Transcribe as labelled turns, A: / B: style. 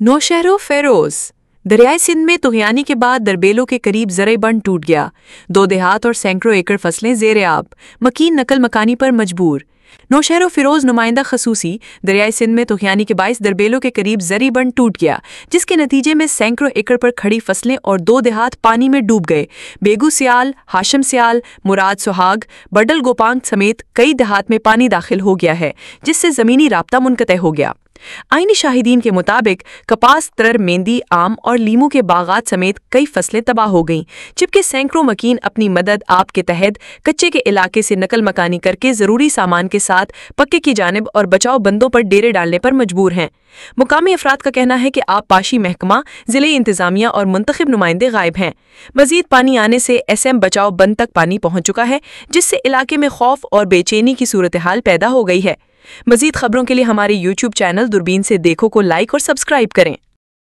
A: नौशहरो फेरोज। दरियाई सिंध में तुग़यानी के बाद दरबेलों के करीब ज़रई बंद टूट गया। 2 देहात और सैकड़ों एकड़ फसलें ज़ेर आब। मकीन नकल मकानी पर मजबूर। नौशहरो फिरोज नुमाइंदा खसूसी दरियाई सिंध में तुग़यानी के बाइस दरबेलों के करीब ज़रई बंद टूट गया, जिसके नतीजे में सैकड़ों एकड़ पर खड़ी फसलें और 2 देहात पानी में डूब गए। बेगू सियाल, हाशम सियाल, मुराद सुहाग, बडल गोपांग समेत कई देहात में पानी दाखिल हो गया है, जिससे ज़मीनी राब्ता मुनक़ते हो गया। आईनी शाहिदीन के मुताबिक कपास, तर, मेहंदी, आम और लीमू के बागात समेत कई फसलें तबाह हो गईं, जबकि सैकड़ों मकीन अपनी मदद आप के तहत कच्चे के इलाके से नकल मकानी करके ज़रूरी सामान के साथ पक्के की जानिब और बचाव बंदों पर डेरे डालने पर मजबूर हैं। मुकामी अफराद का कहना है कि आबपाशी महकमा, ज़िले इंतज़ामिया और मुंतखब नुमाइंदे गायब हैं। मज़ीद पानी आने से SM बचाव बंद तक पानी पहुँच चुका है, जिससे इलाके में खौफ और बेचैनी की सूरत हाल पैदा हो गई है। मज़ीद खबरों के लिए हमारे YouTube चैनल दूरबीन से देखो को लाइक और सब्सक्राइब करें।